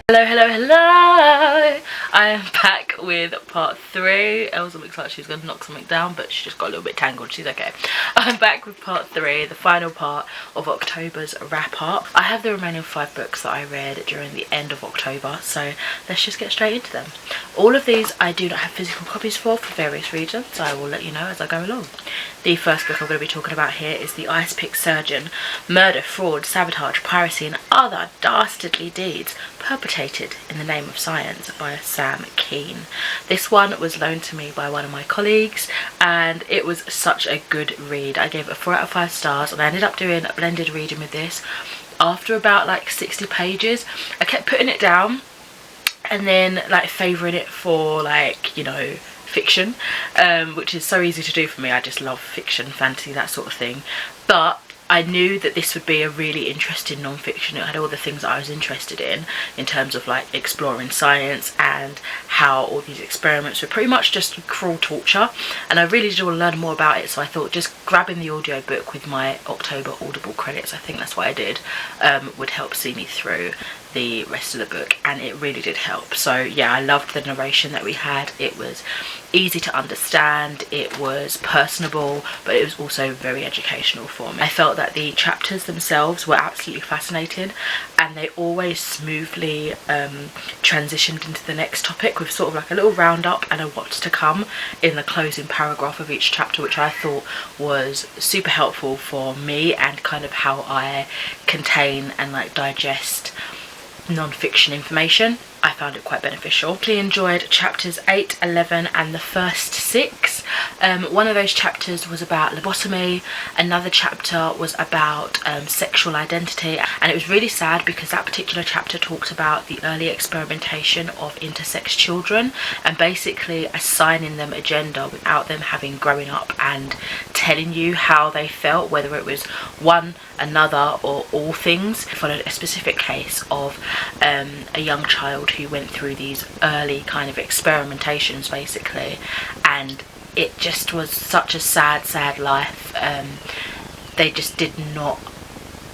Hello. I am back with part 3. Elsa looks like she's going to knock something down, but she just got a little bit tangled. She's okay. I'm back with part 3, the final part of October's wrap up. I have the remaining 5 books that I read during the end of October, so let's just get straight into them. All of these I do not have physical copies for various reasons, so I will let you know as I go along. The first book I'm going to be talking about here is The Ice Pick Surgeon: Murder, Fraud, Sabotage, Piracy and Other Dastardly Deeds Perpetrated in the Name of Science by Sam Keane. This one was loaned to me by one of my colleagues and it was such a good read. I gave it a 4 out of 5 stars and I ended up doing a blended reading with this. After about like 60 pages, I kept putting it down and then like favouring it for like, you know, fiction, which is so easy to do for me. I just love fiction, fantasy, that sort of thing. But I knew that this would be a really interesting non-fiction. It had all the things that I was interested in terms of like exploring science and how all these experiments were pretty much just cruel torture, and I really did want to learn more about it. So I thought just grabbing the audiobook with my October Audible credits, I think that's what I did, would help see me through the rest of the book, and it really did help. So yeah, I loved the narration that we had. It was easy to understand, it was personable, but it was also very educational for me. I felt that the chapters themselves were absolutely fascinating and they always smoothly transitioned into the next topic with sort of like a little roundup and a what's to come in the closing paragraph of each chapter, which I thought was super helpful for me and kind of how I contain and like digest non-fiction information. I found it quite beneficial. I enjoyed chapters 8, 11 and the first 6. One of those chapters was about lobotomy, another chapter was about sexual identity, and it was really sad because that particular chapter talked about the early experimentation of intersex children and basically assigning them a gender without them having grown up and telling you how they felt, whether it was one, another or all things. I followed a specific case of a young child who went through these early kind of experimentations basically, and it just was such a sad life. They just did not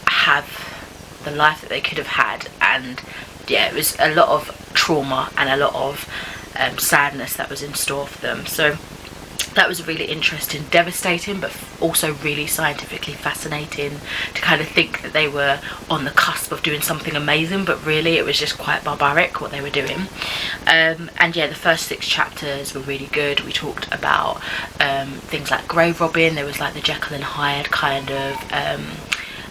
have the life that they could have had, and yeah, it was a lot of trauma and a lot of sadness that was in store for them. So that was really interesting, devastating, but also really scientifically fascinating to kind of think that they were on the cusp of doing something amazing, but really it was just quite barbaric what they were doing. And yeah, the first 6 chapters were really good. We talked about things like grave robbing. There was like the Jekyll and Hyde kind of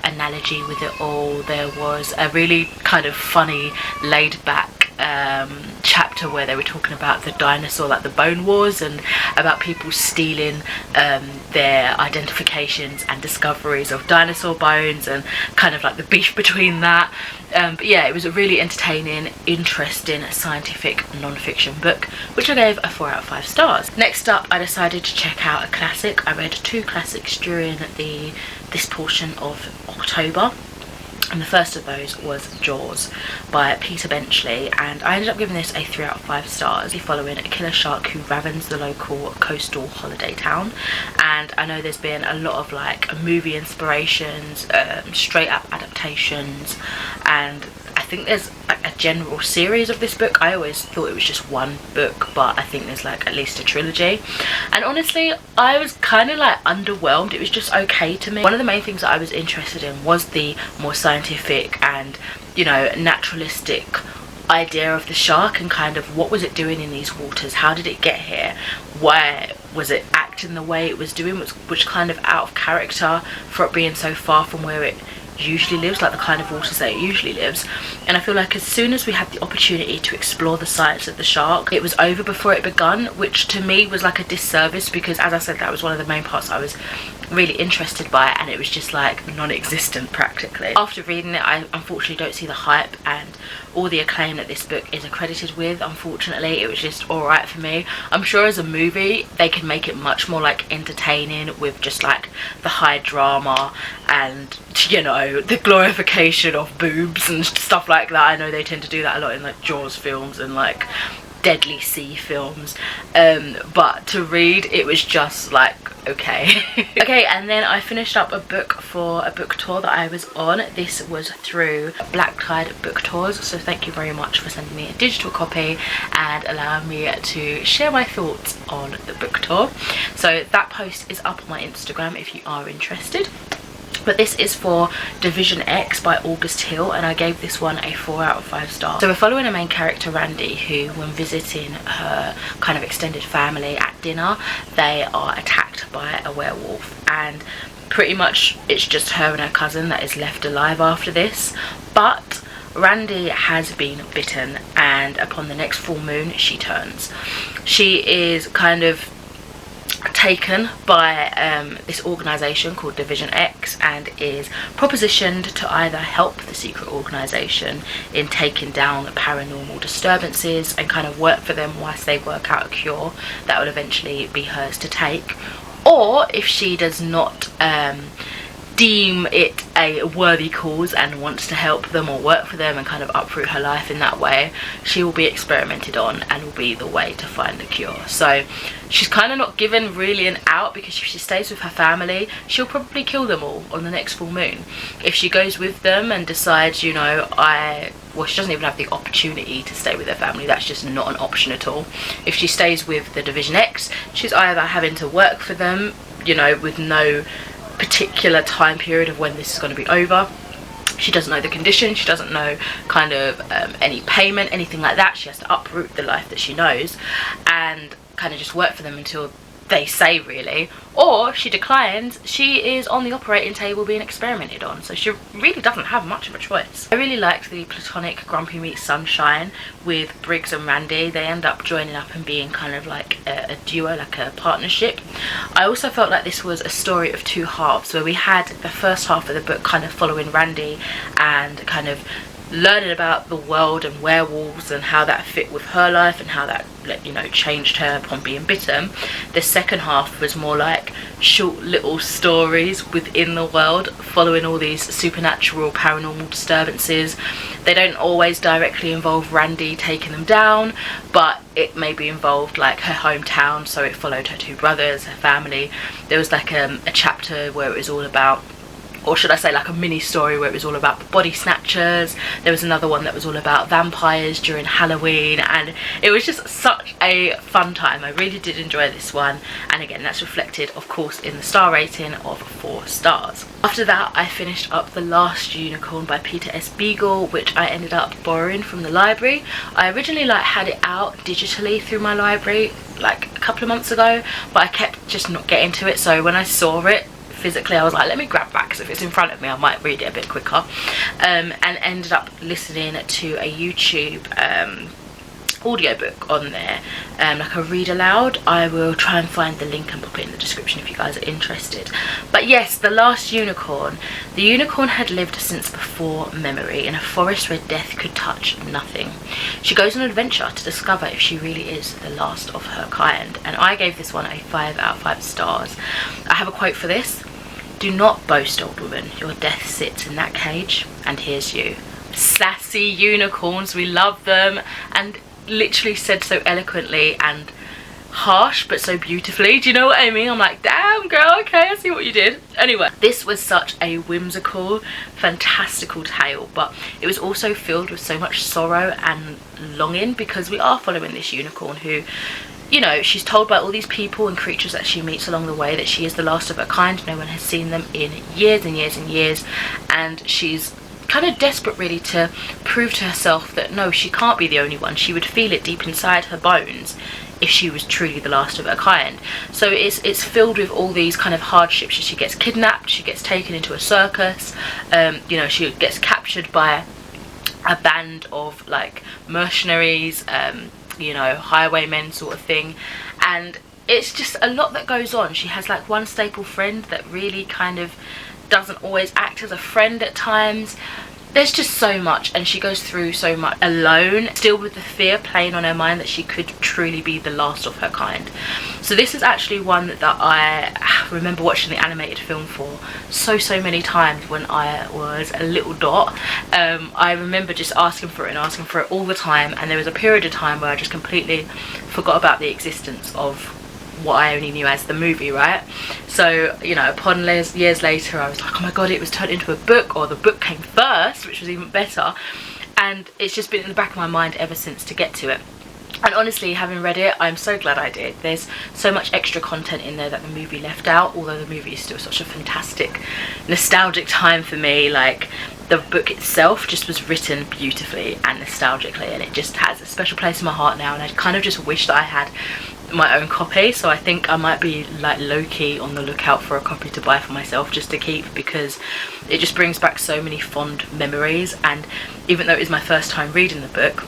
analogy with it all. There was a really kind of funny, laid back chapter where they were talking about the dinosaur, like the bone wars, and about people stealing their identifications and discoveries of dinosaur bones and kind of like the beef between that. But yeah, it was a really entertaining, interesting scientific non-fiction book, which I gave a 4 out of 5 stars. Next up, I decided to check out a classic. I read 2 classics during this portion of October, and the first of those was Jaws by Peter Benchley, and I ended up giving this a 3 out of 5 stars, following a killer shark who ravens the local coastal holiday town. And I know there's been a lot of like movie inspirations, straight up adaptations, and I think there's like a general series of this book. I always thought it was just one book, but I think there's like at least a trilogy, and honestly I was kind of like underwhelmed. It was just okay to me. One of the main things that I was interested in was the more scientific and, you know, naturalistic idea of the shark and kind of what was it doing in these waters, how did it get here, why was it acting the way it was doing, which kind of out of character for it being so far from where it usually lives, like the kind of waters that it usually lives. And I feel like as soon as we had the opportunity to explore the science of the shark, it was over before it begun, which to me was like a disservice, because as I said, that was one of the main parts I was really interested by, and it was just like non-existent practically. After reading it, I unfortunately don't see the hype and all the acclaim that this book is accredited with. Unfortunately, it was just alright for me. I'm sure as a movie they can make it much more like entertaining with just like the high drama and, you know, the glorification of boobs and stuff like that. I know they tend to do that a lot in like Jaws films and like Deadly Sea films, but to read, it was just like okay. Okay, and then I finished up a book for a book tour that I was on. This was through Black Tide Book Tours, so thank you very much for sending me a digital copy and allowing me to share my thoughts on the book tour. So that post is up on my Instagram if you are interested. But this is for Division X by August Hill, and I gave this one a 4 out of 5 stars. So we're following a main character, Randy, who when visiting her kind of extended family at dinner, they are attacked by a werewolf, and pretty much it's just her and her cousin that is left alive after this. But Randy has been bitten, and upon the next full moon she turns. She is kind of taken by this organisation called Division X and is propositioned to either help the secret organisation in taking down paranormal disturbances and kind of work for them whilst they work out a cure that will eventually be hers to take, or if she does not deem it a worthy cause and wants to help them or work for them and kind of uproot her life in that way, she will be experimented on and will be the way to find the cure. So she's kind of not given really an out, because if she stays with her family, she'll probably kill them all on the next full moon. If she goes with them and decides, you know, well, she doesn't even have the opportunity to stay with her family, that's just not an option at all. If she stays with the Division X, she's either having to work for them, you know, with no particular time period of when this is going to be over. She doesn't know the condition, she doesn't know kind of any payment, anything like that. She has to uproot the life that she knows and kind of just work for them until they say, really. Or she declines, she is on the operating table being experimented on, so she really doesn't have much of a choice. I really liked the platonic Grumpy meets Sunshine with Briggs and Randy. They end up joining up and being kind of like a duo, like a partnership. I also felt like this was a story of two halves, where we had the first half of the book kind of following Randy and kind of learning about the world and werewolves and how that fit with her life and how that, you know, changed her upon being bitten. The second half was more like short little stories within the world following all these supernatural paranormal disturbances. They don't always directly involve Randy taking them down, but it maybe involved like her hometown, so it followed her two brothers, her family. There was like a chapter where it was all about, or should I say like a mini story where it was all about the body snatchers. There was another one that was all about vampires during Halloween, and it was just such a fun time. I really did enjoy this one, and again that's reflected of course in the star rating of 4 stars. After that I finished up The Last Unicorn by Peter S. Beagle, which I ended up borrowing from the library. I originally like had it out digitally through my library like a couple of months ago, but I kept just not getting to it, so when I saw it physically I was like, let me grab that, because if it's in front of me I might read it a bit quicker, and ended up listening to a YouTube audiobook on there, like a read aloud. I will try and find the link and pop it in the description if you guys are interested. But yes, The Last Unicorn. The unicorn had lived since before memory in a forest where death could touch nothing. She goes on an adventure to discover if she really is the last of her kind, and I gave this one a 5 out of 5 stars. I have a quote for this: "Do not boast, old woman, your death sits in that cage, and here's you." Sassy unicorns, we love them, and literally said so eloquently and harsh but so beautifully. Do you know what I mean? I'm like, damn girl, okay, I see what you did. Anyway, this was such a whimsical, fantastical tale, but it was also filled with so much sorrow and longing, because we are following this unicorn who, you know, she's told by all these people and creatures that she meets along the way that she is the last of her kind. No one has seen them in years and years and years, and she's kind of desperate really to prove to herself that no, she can't be the only one. She would feel it deep inside her bones if she was truly the last of her kind. So it's filled with all these kind of hardships. She gets kidnapped, she gets taken into a circus, you know, she gets captured by a band of like mercenaries, you know, highwaymen sort of thing, and it's just a lot that goes on. She has like one staple friend that really kind of doesn't always act as a friend at times. There's just so much, and she goes through so much alone, still with the fear playing on her mind that she could truly be the last of her kind. So this is actually one that I remember watching the animated film for so many times when I was a little dot. I remember just asking for it all the time, and there was a period of time where I just completely forgot about the existence of what I only knew as the movie, right? So, you know, upon years later, I was like, oh my god, it was turned into a book, or the book came first, which was even better. And it's just been in the back of my mind ever since to get to it. And honestly, having read it, I'm so glad I did. There's so much extra content in there that the movie left out, although the movie is still such a fantastic, nostalgic time for me. Like, the book itself just was written beautifully and nostalgically, and it just has a special place in my heart now, and I kind of just wish that I had my own copy. So I think I might be like low-key on the lookout for a copy to buy for myself just to keep, because it just brings back so many fond memories. And even though it is my first time reading the book,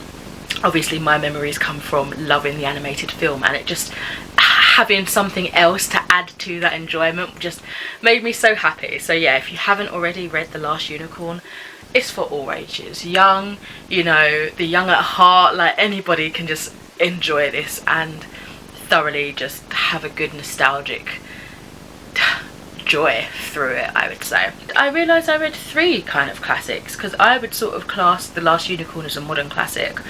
obviously my memories come from loving the animated film, and it just having something else to add to that enjoyment just made me so happy. So yeah, if you haven't already read The Last Unicorn, it's for all ages. Young, you know, the young at heart, like anybody can just enjoy this and thoroughly just have a good nostalgic joy through it, I would say. I realised I read 3 kind of classics, because I would sort of class The Last Unicorn as a modern classic.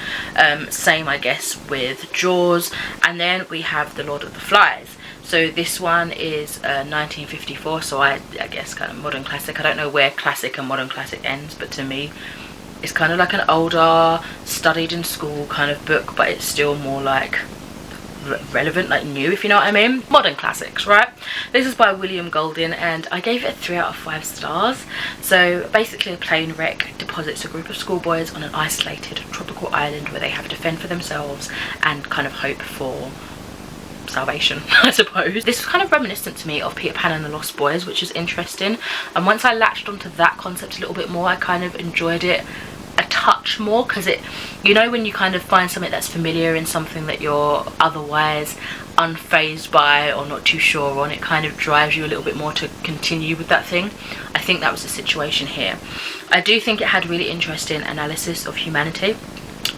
Same, I guess, with Jaws, and then we have The Lord of the Flies. So this one is 1954, so I guess kind of modern classic. I don't know where classic and modern classic ends, but to me it's kind of like an older, studied in school kind of book, but it's still more like relevant, like new, if you know what I mean. Modern classics, right? This is by William Golding, and I gave it a 3 out of 5 stars. So basically, a plane wreck deposits a group of schoolboys on an isolated tropical island where they have to fend for themselves and kind of hope for salvation, I suppose. This was kind of reminiscent to me of Peter Pan and the Lost Boys, which is interesting, and once I latched onto that concept a little bit more, I kind of enjoyed it a touch more, because it, you know, when you kind of find something that's familiar in something that you're otherwise unfazed by or not too sure on, it kind of drives you a little bit more to continue with that thing. I think that was the situation here. I do think it had really interesting analysis of humanity,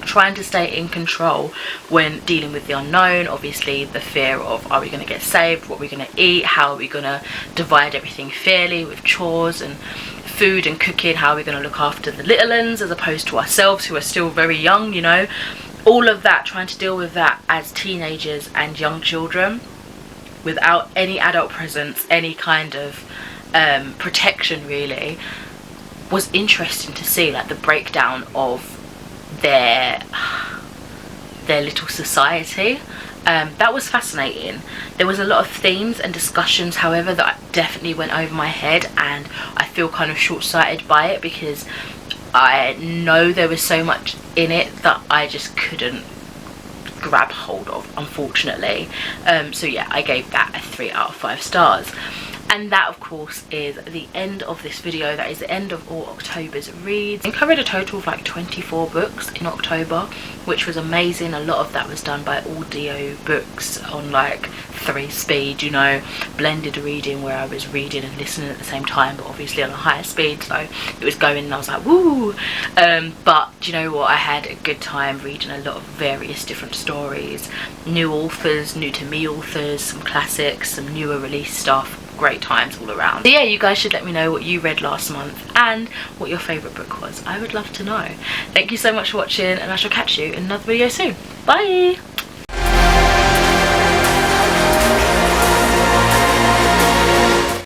trying to stay in control when dealing with the unknown. Obviously the fear of, are we going to get saved, what are we going to eat, how are we going to divide everything fairly with chores and food and cooking, how are we going to look after the little ones as opposed to ourselves who are still very young, you know, all of that, trying to deal with that as teenagers and young children without any adult presence, any kind of protection really, was interesting to see, like the breakdown of their little society. That was fascinating. There was a lot of themes and discussions, however, that definitely went over my head, and I feel kind of short-sighted by it because I know there was so much in it that I just couldn't grab hold of, unfortunately. So yeah, I gave that a 3 out of 5 stars. And that, of course, is the end of this video. That is the end of all October's reads. I think I read a total of like 24 books in October, which was amazing. A lot of that was done by audio books on like 3 speed, you know, blended reading where I was reading and listening at the same time, but obviously on a higher speed, so it was going and I was like, woo! But do you know what? I had a good time reading a lot of various different stories, new authors, new to me authors, some classics, some newer release stuff. Great times all around. So yeah, you guys should let me know what you read last month and what your favourite book was. I would love to know. Thank you so much for watching, and I shall catch you in another video soon. Bye!